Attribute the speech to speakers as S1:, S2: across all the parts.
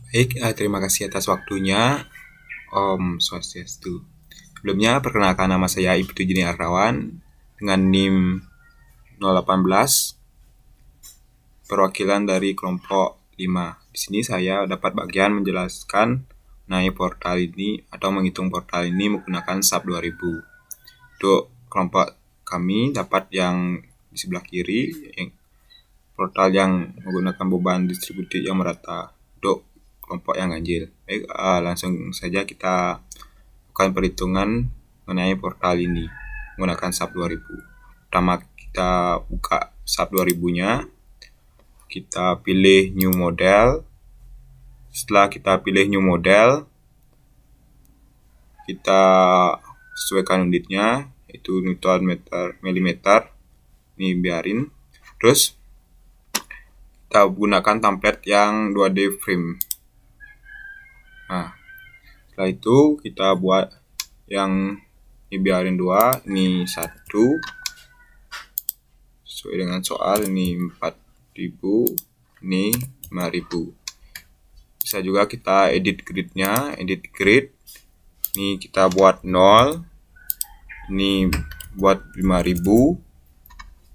S1: Baik, terima kasih atas waktunya. Om Swastiastu. Sebelumnya, perkenalkan nama saya Ibtu Jini Artawan dengan NIM 018, perwakilan dari kelompok 5. Di sini saya dapat bagian menjelaskan mengenai portal ini atau menghitung portal ini menggunakan SAP 2000. Untuk kelompok kami dapat yang di sebelah kiri, portal yang menggunakan beban distributif yang merata. Untuk kelompok yang ganjil. Baik, langsung saja kita lakukan perhitungan mengenai portal ini menggunakan SAP 2000. Pertama kita buka SAP 2000-nya, kita pilih new model. Setelah kita pilih new model, kita sesuaikan unitnya, yaitu Newton meter milimeter. Ini biarin. Terus kita gunakan template yang 2D frame. Nah, setelah itu kita buat yang ini biarin 2, ini 1. Sesuai dengan soal, ini 4000, ini 5000. Bisa juga kita edit gridnya, edit grid. Ini kita buat 0, ini buat 5000,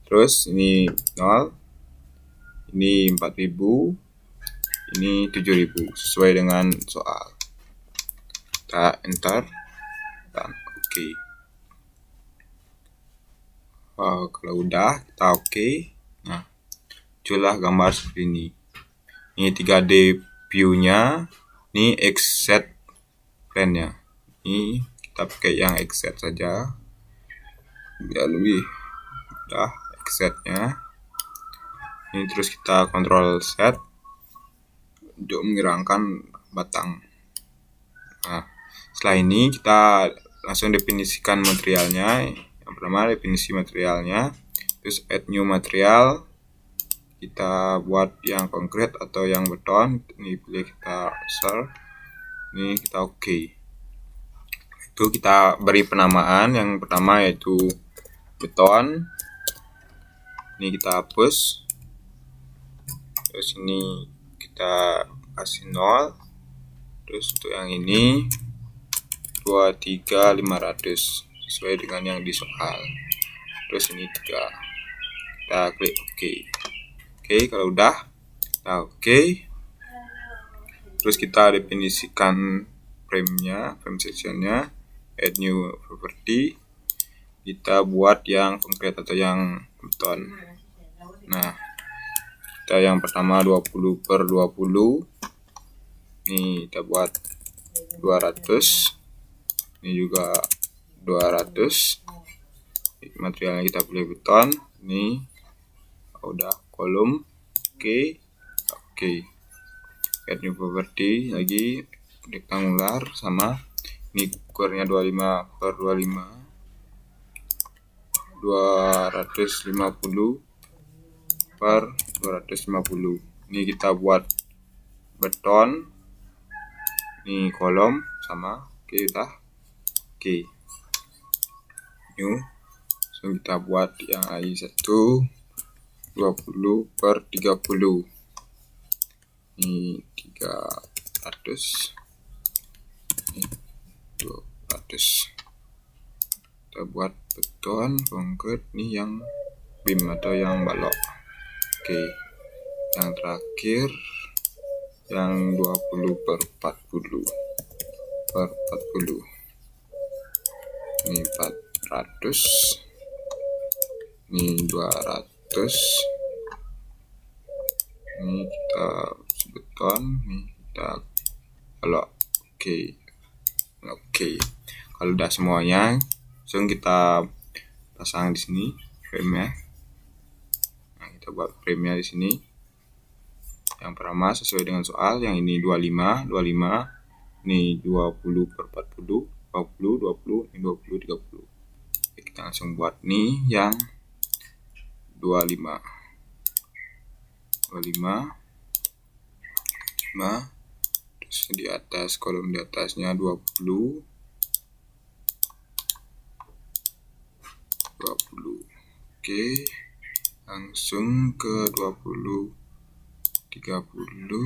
S1: terus ini 0, ini 4000, ini 7000, sesuai dengan soal. Kita enter dan oke. Kalau udah kita oke. Nah, muncullah gambar seperti ini. Ini 3D view-nya, ini XZ plan-nya. Ini kita pakai yang XZ saja biar lebih mudah XZ-nya. Ini terus kita kontrol set untuk mengeringkan batang. Nah, setelah ini kita langsung definisikan materialnya. Yang pertama definisi materialnya, terus add new material. Kita buat yang konkret atau yang beton. Ini pilih kita search. Ini kita oke. Itu kita beri penamaan. Yang pertama yaitu beton. Ini kita hapus. Terus ini kita kasih 0. Terus untuk yang ini 23.500 sesuai dengan yang di soal. Terus ini 3. Kita klik oke. Oke, kalau udah kita oke. Terus kita definisikan frame-nya, frame section-nya, add new property. Kita buat yang konkret atau yang beton. Nah, kita yang pertama 20/20. Ini kita buat 200. Ini juga 200. Materialnya kita pilih beton. Ini udah kolom. Oke. Add new property lagi rektangular sama ini ukurnya 25/25. 250/250. Ini kita buat beton. Ini kolom sama. Oke, udah. Oke. New. So kita buat yang I1 20/30. Ini 300. Ini 200. Kita buat beton konkret. Ini yang beam atau yang balok. Oke. Yang terakhir yang 20/40. Ini 400. Ini 200. Ini kita beton. Ini kita balok. Oke. Kalau udah semuanya, langsung kita pasang di sini frame-nya. Nah, kita buat frame-nya di sini. Yang pertama sesuai dengan soal, yang ini 25, ini 20/40, 20, ini 20, 30. Oke, kita langsung buat nih yang 25. Terus di atas, kolom di atasnya 20. Oke, langsung ke 20, 30.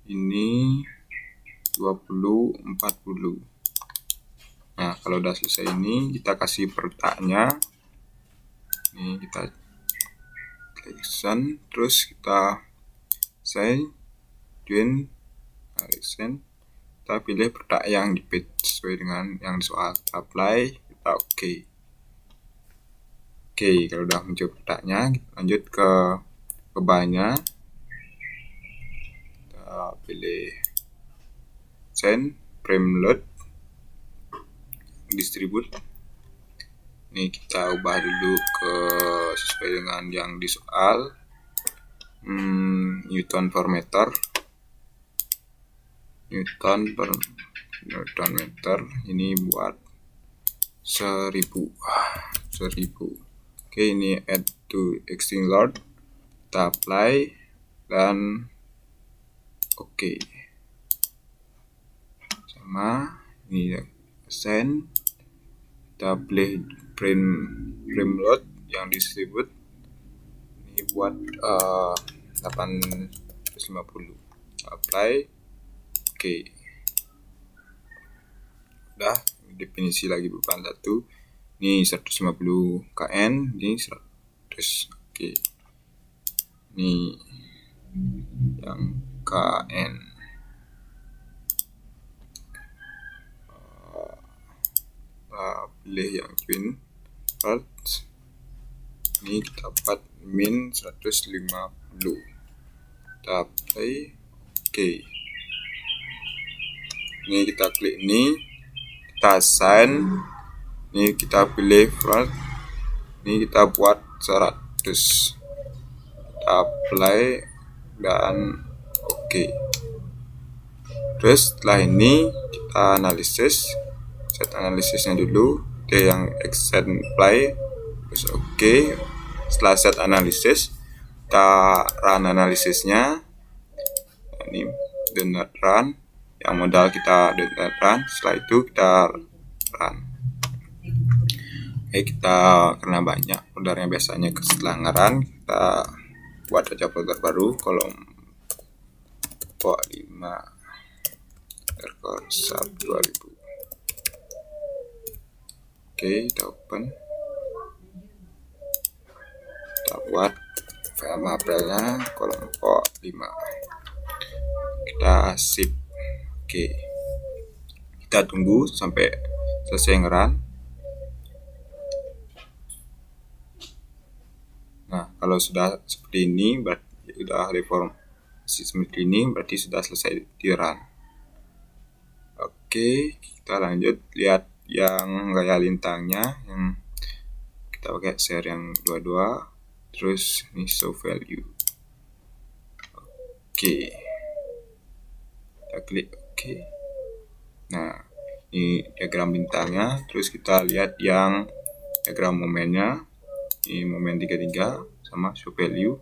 S1: ini 20, 40. Nah, kalau udah selesai ini, kita kasih pertaknya. Ini kita klik send, terus kita send, join, send. Kita pilih pertak yang di page sesuai dengan yang di soal. Kita apply, kita OK. Oke, kalau udah muncul pertaknya, kita lanjut ke bebannya. Kita pilih send, frame load, distribute. Ini kita ubah dulu ke sesuai dengan yang di soal. Newton per meter. Newton meter. Ini buat 1000. Oke, ini add to existing load. Kita apply dan oke. Sama ini send. Kita pilih frame load yang distribute. Ini buat 850. Apply. Oke. Udah definisi lagi beban 1. Ini 150 kN, ini 100. Oke. Ini yang kN. Pilih yang twin part. Ini kita dapat min 150. Kita apply. Oke. Ini kita klik ini, kita assign. Ini kita pilih front. Ini kita buat 100. Kita apply dan oke. Terus setelah ini kita analisis. Set analisisnya dulu. Oke, yang extend apply. Terus oke. Setelah set analisis, kita run analisisnya. Ini download run. Yang modal kita download run. Setelah itu kita run. Kita karena banyak foldernya biasanya setelah nge-run, kita buat aja folder baru, kolom pok 5 sub 2000. Oke, kita open. Kita buat file mapelnya kolom pok 5. Kita sip. Oke. Kita tunggu sampai selesai nge-run. Nah, kalau sudah seperti ini, berarti sudah reformasi seperti ini, berarti sudah selesai di run. Oke, kita lanjut lihat yang gaya lintangnya, yang kita pakai share yang 22, terus ini show value. Oke, kita klik oke. Nah, ini diagram bintangnya, terus kita lihat yang diagram momennya. Ini momen 33 sama show value,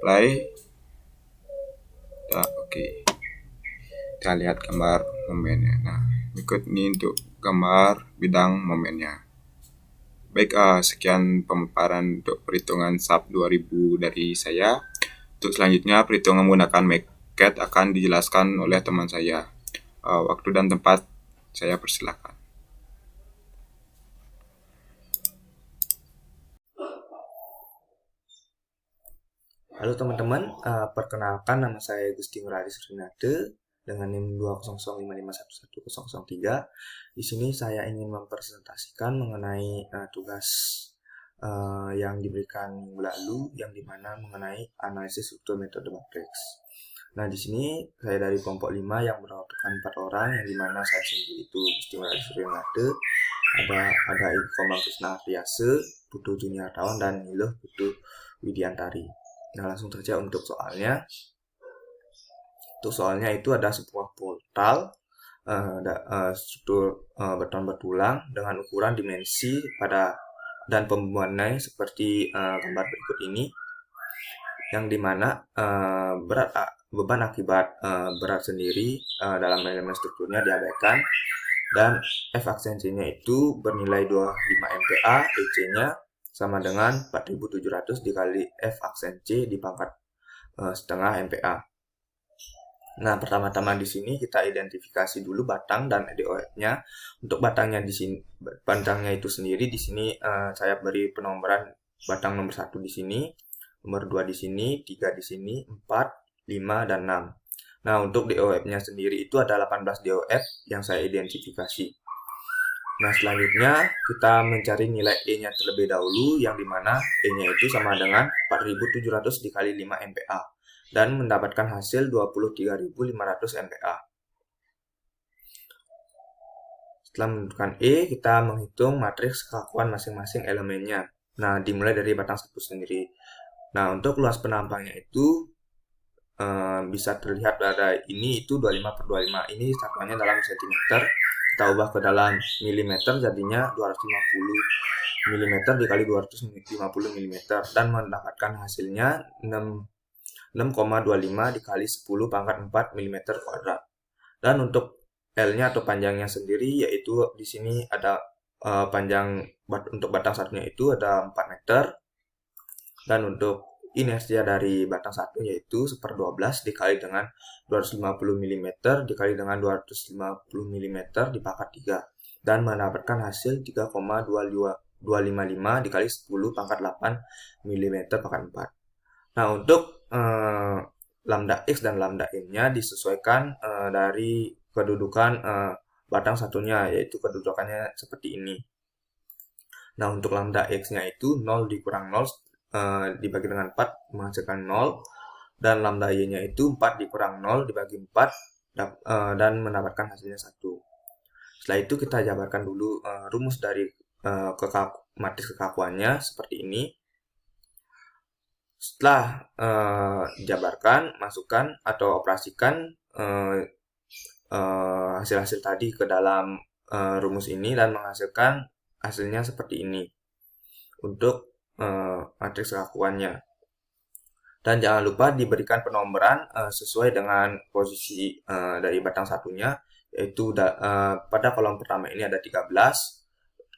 S1: play. Oke. Kita lihat gambar momennya. Nah, berikut ini untuk gambar bidang momennya. Baik, sekian pemaparan untuk perhitungan sub 2000 dari saya. Untuk selanjutnya, perhitungan menggunakan MathCAD akan dijelaskan oleh teman saya. Waktu dan tempat saya persilakan.
S2: Halo teman-teman, perkenalkan nama saya Gusti Nguradi Surinade dengan NIM 20055511003. Di sini saya ingin mempresentasikan mengenai tugas yang diberikan minggu lalu, yang dimana mengenai analisis struktur metode matriks. Nah, di sini saya dari kelompok 5 yang beranggotakan 4 orang, yang dimana saya sendiri itu Gusti Nguradi Surinade, ada Iko Krisna Artiase, Putu Juniartawan, dan Niluh Putu Widiantari. Nah, langsung saja untuk soalnya. Untuk soalnya itu ada sebuah portal struktur beton bertulang dengan ukuran dimensi dan pembuatannya seperti gambar berikut ini, yang dimana beban akibat berat sendiri dalam elemen strukturnya diabaikan, dan F aksensinya itu bernilai 25 MPa, EC-nya sama dengan 4700 dikali F aksen C di pangkat setengah MPa. Nah, pertama-tama di sini kita identifikasi dulu batang dan DOF-nya. Untuk batangnya di sini, batangnya itu sendiri di sini saya beri penomoran batang nomor 1 di sini, nomor 2 di sini, 3 di sini, 4, 5, dan 6. Nah, untuk DOF-nya sendiri itu ada 18 DOF yang saya identifikasi. Nah, selanjutnya kita mencari nilai E-nya terlebih dahulu, yang dimana E-nya itu sama dengan 4700 dikali 5 MPa dan mendapatkan hasil 23.500 MPa. Setelah menentukan E, kita menghitung matriks kekakuan masing-masing elemennya. Nah, dimulai dari batang 1 sendiri. Nah, untuk luas penampangnya itu bisa terlihat pada ini itu 25/25. Ini satuannya dalam cm. Kita ubah ke dalam milimeter, jadinya 250 mm dikali 250 mm dan mendapatkan hasilnya 6,25 dikali 10 pangkat 4 mm kuadrat. Dan untuk L-nya atau panjangnya sendiri yaitu di sini ada panjang untuk batang satunya itu ada 4 meter, dan untuk inersia dari batang satu yaitu 1/12 dikali dengan 250 mm dikali dengan 250 mm dipangkat 3 dan mendapatkan hasil 3,255 dikali 10 pangkat 8 mm pangkat 4. Nah, untuk lambda X dan lambda N-nya disesuaikan dari kedudukan batang satunya, yaitu kedudukannya seperti ini. Nah, untuk lambda X-nya itu 0 dikurang 0 dibagi dengan 4 menghasilkan 0, dan lambda Y-nya itu 4 dikurang 0 dibagi 4 dan mendapatkan hasilnya 1. Setelah itu kita jabarkan dulu rumus dari matriks kekakuannya seperti ini. Setelah dijabarkan, masukkan atau operasikan hasil-hasil tadi ke dalam rumus ini dan menghasilkan hasilnya seperti ini untuk matriks kekakuannya. Dan jangan lupa diberikan penomoran sesuai dengan posisi dari batang satunya, yaitu pada kolom pertama ini ada 13,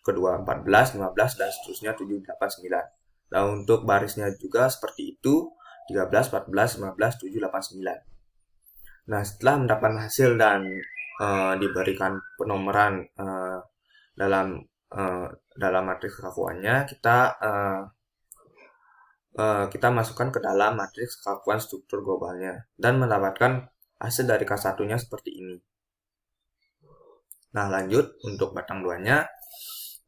S2: kedua 14, 15, dan seterusnya 7, 8, 9. Nah, untuk barisnya juga seperti itu, 13, 14, 15, 7, 8, 9. Nah, setelah mendapatkan hasil dan diberikan penomoran dalam matriks kekakuannya, kita masukkan ke dalam matriks kekakuan struktur globalnya dan mendapatkan hasil dari K1-nya seperti ini. Nah, lanjut untuk batang 2-nya.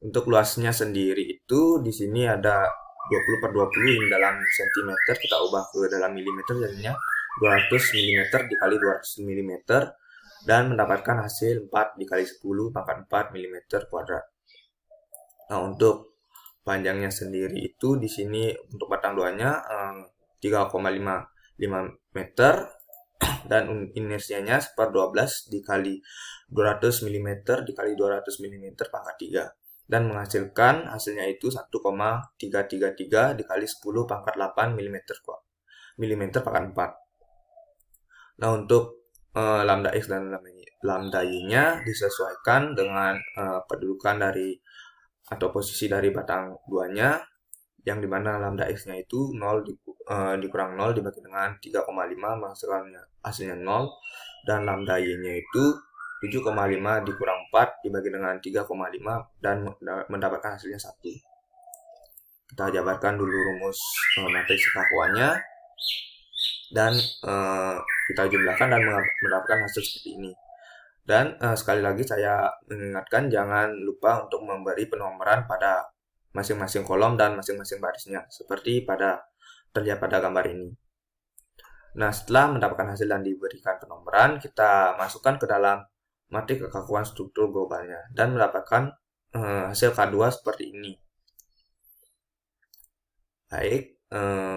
S2: Untuk luasnya sendiri itu di sini ada 20/20 dalam cm, kita ubah ke dalam milimeter jadinya 200 mm dikali 200 mm dan mendapatkan hasil 4 dikali 10 pangkat 4 mm kuadrat. Nah, untuk panjangnya sendiri itu di sini untuk batang 2-nya 3,55 meter dan inersianya 1/12 dikali 200 mm dikali 200 mm pangkat 3 dan menghasilkan hasilnya itu 1,333 dikali 10 pangkat 8 mm pangkat 4. Nah, untuk lambda X dan lambda Y-nya disesuaikan dengan kedudukan dari atau posisi dari batang 2-nya, yang dimana lambda X-nya itu 0 dikurang 0 dibagi dengan 3,5 menghasilkan hasilnya 0, dan lambda Y-nya itu 7,5 dikurang 4 dibagi dengan 3,5 dan mendapatkan hasilnya 1. Kita jabarkan dulu rumus matriks kekakuannya dan kita jumlahkan dan mendapatkan hasil seperti ini. Dan sekali lagi saya mengingatkan jangan lupa untuk memberi penomoran pada masing-masing kolom dan masing-masing barisnya seperti terlihat pada gambar ini. Nah, setelah mendapatkan hasil dan diberikan penomoran, kita masukkan ke dalam matriks kekakuan struktur globalnya dan mendapatkan hasil K2 seperti ini. Baik,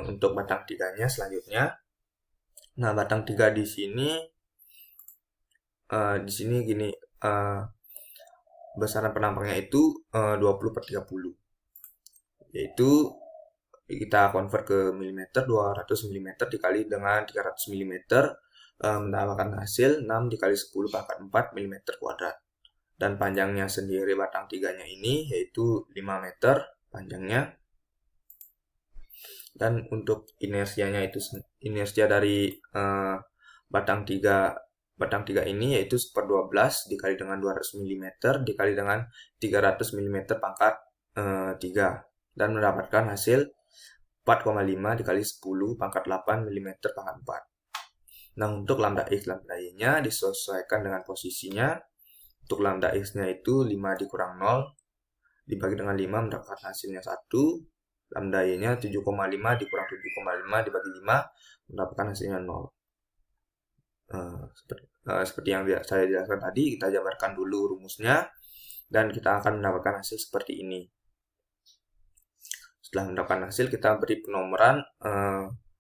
S2: untuk batang 3-nya selanjutnya. Nah, batang 3 di sini gini, besaran penampangnya itu 20/30, yaitu kita convert ke milimeter, 200 mm dikali dengan 300 mm mendapatkan hasil 6 dikali 10 pangkat 4 mm kuadrat. Dan panjangnya sendiri batang 3-nya ini yaitu 5 meter panjangnya. Dan untuk inersianya itu inersia dari batang 3 ini yaitu 1/12 dikali dengan 200 mm dikali dengan 300 mm pangkat 3 dan mendapatkan hasil 4,5 dikali 10 pangkat 8 mm pangkat 4. Nah, untuk lambda X, lambda Y-nya disesuaikan dengan posisinya. Untuk lambda X-nya itu 5 dikurang 0 dibagi dengan 5 mendapatkan hasilnya 1. Lambda Y-nya 7,5 dikurang 7,5 dibagi 5 mendapatkan hasilnya 0. Seperti yang saya jelaskan tadi, kita jabarkan dulu rumusnya dan kita akan mendapatkan hasil seperti ini. Setelah mendapatkan hasil, kita beri penomoran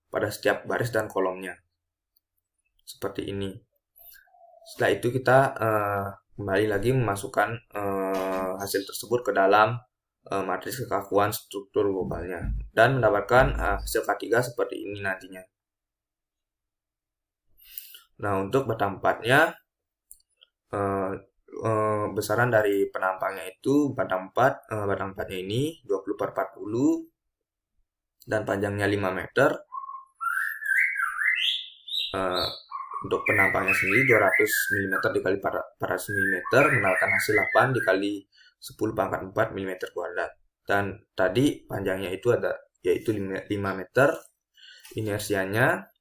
S2: pada setiap baris dan kolomnya seperti ini. Setelah itu kita kembali lagi memasukkan hasil tersebut ke dalam matriks kekakuan struktur globalnya dan mendapatkan hasil K3 seperti ini nantinya. Nah, untuk batang 4-nya besaran dari penampangnya itu batang 4-nya ini 20/40 dan panjangnya 5 meter. Untuk penampangnya sendiri 200 mm dikali 400 mm mendapatkan hasil 8 dikali 10 pangkat 4 mm kuadrat. Dan tadi panjangnya itu yaitu 5 meter. Inersianya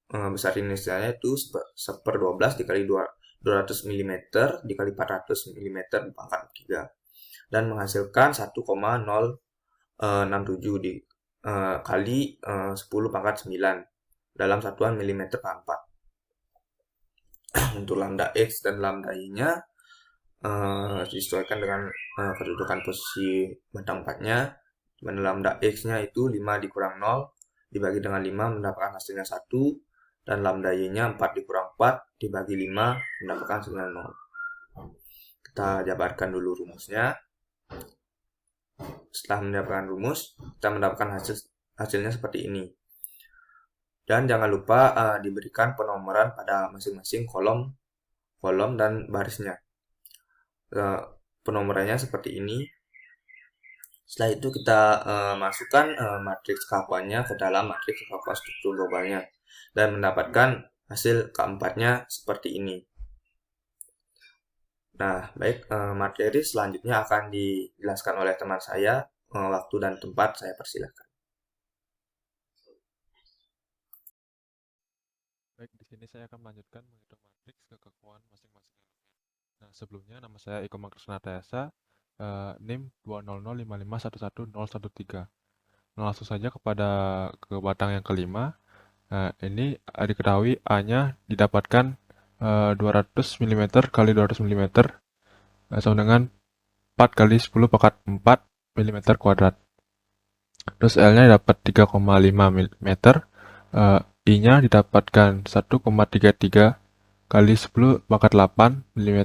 S2: besar inersianya itu 1/12 dikali 200 mm dikali 400 mm pangkat 3 dan menghasilkan 1,067 kali 10 pangkat 9 dalam satuan mm pangkat 4. Untuk lambda X dan lambda Y-nya disesuaikan dengan kedudukan posisi batang 4-nya. Dimana lambda X-nya itu 5 dikurang 0 dibagi dengan 5 mendapatkan hasilnya 1 dan lambda Y-nya 4 dikurang 4 dibagi 5 mendapatkan hasilnya 0. Kita jabarkan dulu rumusnya. Setelah mendapatkan rumus, kita mendapatkan hasilnya seperti ini. Dan jangan lupa diberikan penomoran pada masing-masing kolom dan barisnya. Penomorannya seperti ini. Setelah itu kita masukkan matriks kekakuannya ke dalam matriks kekakuan struktur globalnya dan mendapatkan hasil keempatnya seperti ini. Nah, baik, materi selanjutnya akan dijelaskan oleh teman saya. Waktu dan tempat saya persilahkan.
S3: Baik, di sini saya akan melanjutkan menghitung matriks kekakuan masing-masing elemen. Nah, sebelumnya nama saya Iko Makrisnatayasa, NIM 20055111013. Nah, langsung saja ke batang yang kelima. Ini diketahui A-nya didapatkan 200 mm kali 200 mm sama dengan 4 kali 10 pangkat 4 mm kuadrat. Terus L-nya dapat 3,5 mm, I-nya didapatkan 1,33 kali 10 pangkat 8 mm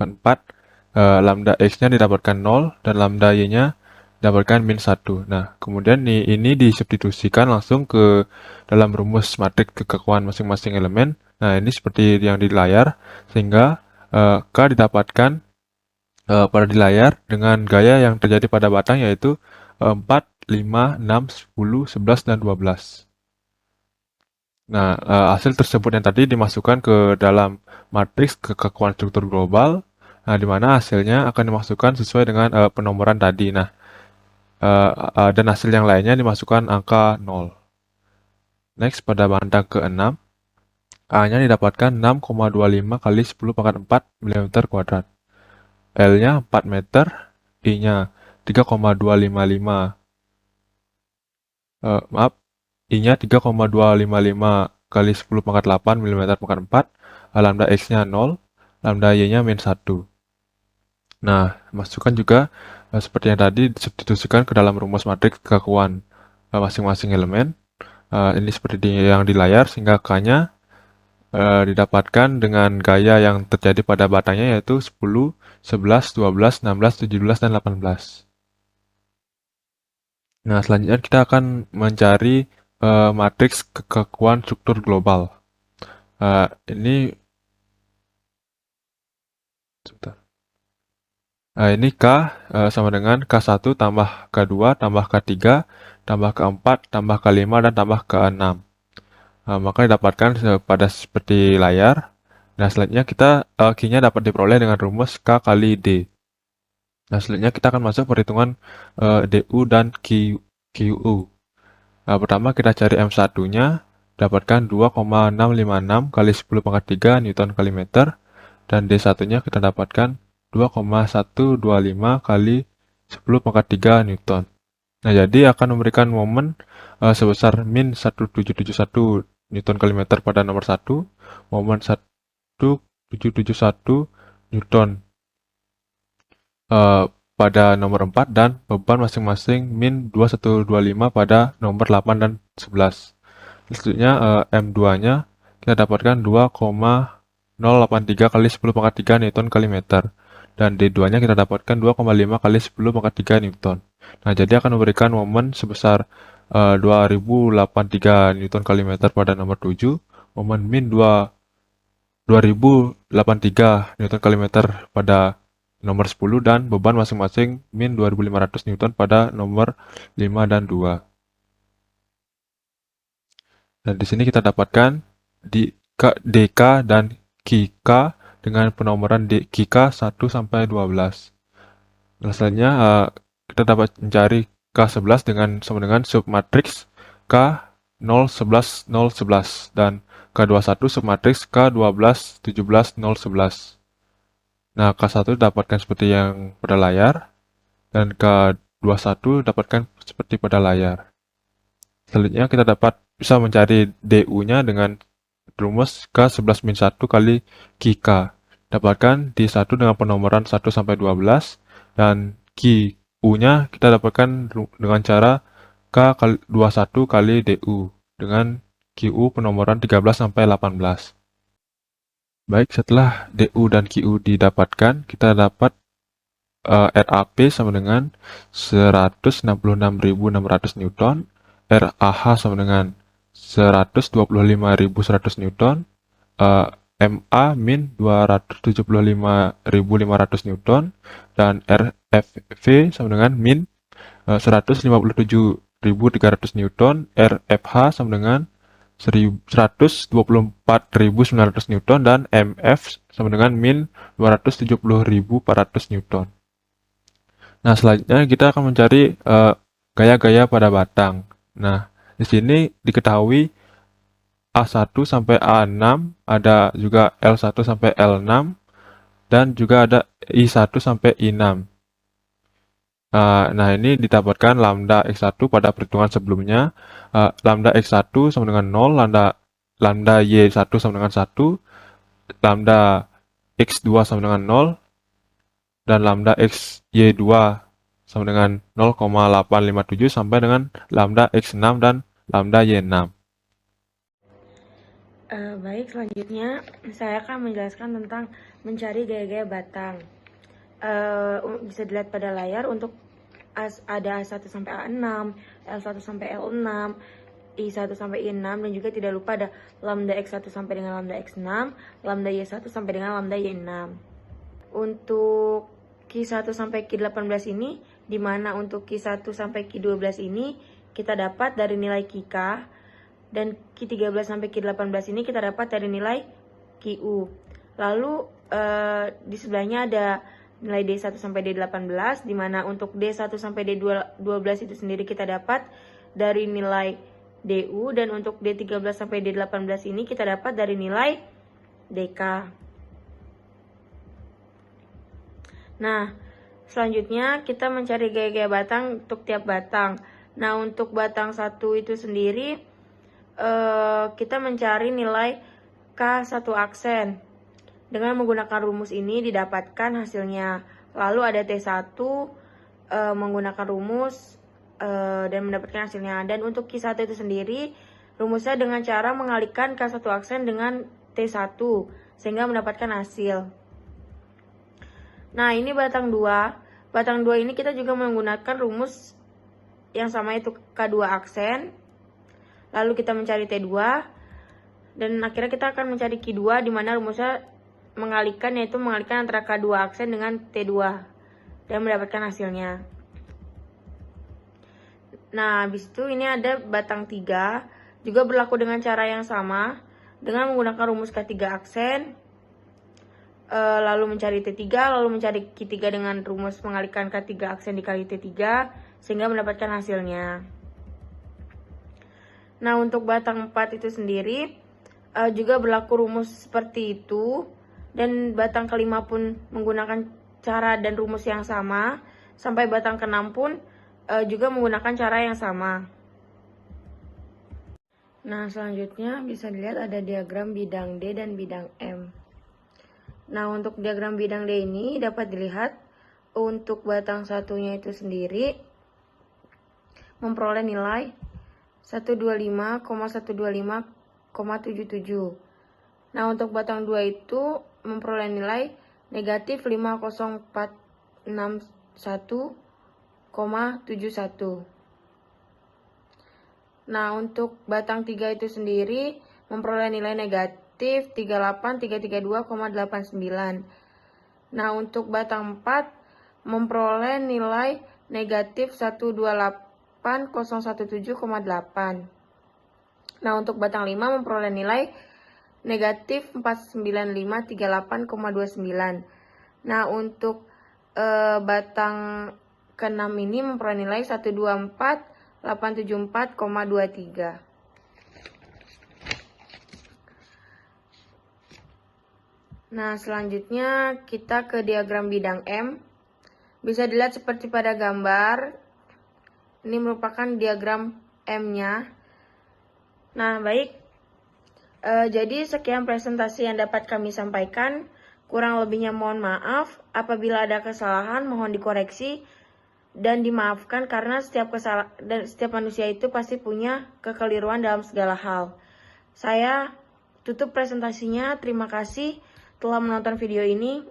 S3: per 4, lambda X-nya didapatkan 0 dan lambda Y-nya didapatkan min 1. Nah, kemudian ini disubstitusikan langsung ke dalam rumus matriks kekakuan masing-masing elemen. Nah, ini seperti yang di layar, sehingga K didapatkan pada di layar dengan gaya yang terjadi pada batang yaitu 4, 5, 6, 10, 11, dan 12. Nah, hasil tersebut yang tadi dimasukkan ke dalam matriks kekakuan struktur global, di mana hasilnya akan dimasukkan sesuai dengan penomoran tadi. Nah, dan hasil yang lainnya dimasukkan angka 0. Next, pada batang ke-6, A-nya didapatkan 6,25 kali 10 pangkat 4 mm kuadrat. L-nya 4 meter, I-nya 3,255 I-nya 3,255 kali 10 pangkat 8 mm pangkat 4, lambda X-nya 0, lambda Y-nya min 1. Nah, masukkan juga seperti yang tadi disubstitusikan ke dalam rumus matriks kekakuan masing-masing elemen. Ini seperti yang di layar, sehingga K-nya didapatkan dengan gaya yang terjadi pada batangnya yaitu 10, 11, 12, 16, 17, dan 18. Nah, selanjutnya kita akan mencari matriks kekakuan struktur global. Ini K sama dengan K1 tambah K2 tambah K3 tambah K4 tambah K5 dan tambah K6. maka didapatkan pada seperti layar. Nah, selanjutnya Q-nya dapat diperoleh dengan rumus K kali D. Nah, selanjutnya kita akan masuk perhitungan DU dan QU. Nah, pertama kita cari M1-nya, dapatkan 2,656 kali 10 pangkat 3 Newton kali meter, dan D1-nya kita dapatkan 2,125 kali 10 pangkat 3 Newton. Nah, jadi akan memberikan momen sebesar min 1771 Newton kali meter pada nomor 1, momen 1771 Newton pada nomor 4, dan beban masing-masing min 2125 pada nomor 8 dan 11. Selanjutnya M2-nya kita dapatkan 2,083 kali 10 pangkat 3 Newton kali meter, dan D2-nya kita dapatkan 2,5 kali 10 pangkat 3 Newton. Nah, jadi akan memberikan momen sebesar 2083 Newton kali meter pada nomor 7, momen min 2083 Newton kali meter pada nomor 10, dan beban masing-masing min 2500 Newton pada nomor 5 dan 2. Dan di sini kita dapatkan DK dan QK dengan penomoran QK 1 sampai 12. Nah, selanjutnya kita dapat mencari K11 sama dengan submatriks K 0, 11, 0, 11, dan K21 submatriks K12, 17, 0, 11. Nah, K1 dapatkan seperti yang pada layar, dan K21 dapatkan seperti pada layar. Selanjutnya kita bisa mencari DU-nya dengan rumus K11-1 kali QK. Dapatkan D1 dengan penomoran 1 sampai 12, dan QU-nya kita dapatkan dengan cara K21 kali DU dengan QU penomoran 13 sampai 18. Baik, setelah DU dan QU didapatkan, kita dapat RAP sama dengan 166.600 Newton, RAH sama dengan 125.100 Newton, MA min 275.500 Newton, dan RFV sama dengan min 157.300 Newton, RFH sama dengan 124.900 Newton, dan MF sama dengan min 270.400 Newton. Nah, selanjutnya kita akan mencari gaya-gaya pada batang. Nah, di sini diketahui A1 sampai A6, ada juga L1 sampai L6, dan juga ada I1 sampai I6. Nah, ini didapatkan lambda X1 pada perhitungan sebelumnya. Lambda X1 sama dengan 0, lambda Y1 sama dengan 1, lambda X2 sama dengan 0, dan lambda XY2 sama dengan 0,857 sampai dengan lambda X6 dan lambda Y6.
S4: Baik, selanjutnya saya akan menjelaskan tentang mencari gaya-gaya batang. Bisa dilihat pada layar untuk ada A1 sampai A6, L1 sampai L6, I1 sampai I6, dan juga tidak lupa ada lambda X1 sampai dengan lambda X6, lambda Y1 sampai dengan lambda Y6. Untuk Q1 sampai Q18 ini, di mana untuk Q1 sampai Q12 ini kita dapat dari nilai QK, dan Q13 sampai Q18 ini kita dapat dari nilai QU. Lalu di sebelahnya ada nilai D1 sampai D18, di mana untuk D1 sampai D12 itu sendiri kita dapat dari nilai DU, dan untuk D13 sampai D18 ini kita dapat dari nilai DK. Nah, selanjutnya kita mencari gaya-gaya batang untuk tiap batang. Nah, untuk batang 1 itu sendiri kita mencari nilai K1 aksen. Dengan menggunakan rumus ini didapatkan hasilnya. Lalu ada T1 menggunakan rumus dan mendapatkan hasilnya. Dan untuk Q1 itu sendiri rumusnya dengan cara mengalihkan K1 aksen dengan T1 sehingga mendapatkan hasil. Nah, ini batang 2. Batang 2 ini kita juga menggunakan rumus yang sama, yaitu K2 aksen. Lalu kita mencari T2, dan akhirnya kita akan mencari Q2, di mana rumusnya mengalihkan, yaitu mengalihkan antara K2 aksen dengan T2 dan mendapatkan hasilnya. Nah, habis itu ini ada batang 3. juga berlaku dengan cara yang sama, dengan menggunakan rumus K3 aksen, lalu mencari T3, lalu mencari Q3 dengan rumus mengalihkan K3 aksen dikali T3, sehingga mendapatkan hasilnya. Nah, untuk batang 4 itu sendiri juga berlaku rumus seperti itu, dan batang kelima pun menggunakan cara dan rumus yang sama, sampai batang ke-6 pun juga menggunakan cara yang sama. Nah, selanjutnya bisa dilihat ada diagram bidang D dan bidang M. Nah, untuk diagram bidang D ini dapat dilihat untuk batang satunya itu sendiri memperoleh nilai 125,125,77. Nah, untuk batang 2 itu memperoleh nilai negatif 50,461,71. Nah, untuk batang 3 itu sendiri memperoleh nilai negatif 38,332,89. Nah, untuk batang 4 memperoleh nilai negatif 128,017,8. Nah, untuk batang 5 memperoleh nilai negatif 49538,29. Nah, untuk batang ke-6 ini memperoleh nilai 124,874,23. Nah, selanjutnya kita ke diagram bidang M. Bisa dilihat seperti pada gambar. Ini merupakan diagram M-nya. Nah, baik. Jadi sekian presentasi yang dapat kami sampaikan. Kurang lebihnya mohon maaf. Apabila ada kesalahan mohon dikoreksi dan dimaafkan, karena setiap manusia itu pasti punya kekeliruan dalam segala hal. Saya tutup presentasinya. Terima kasih telah menonton video ini.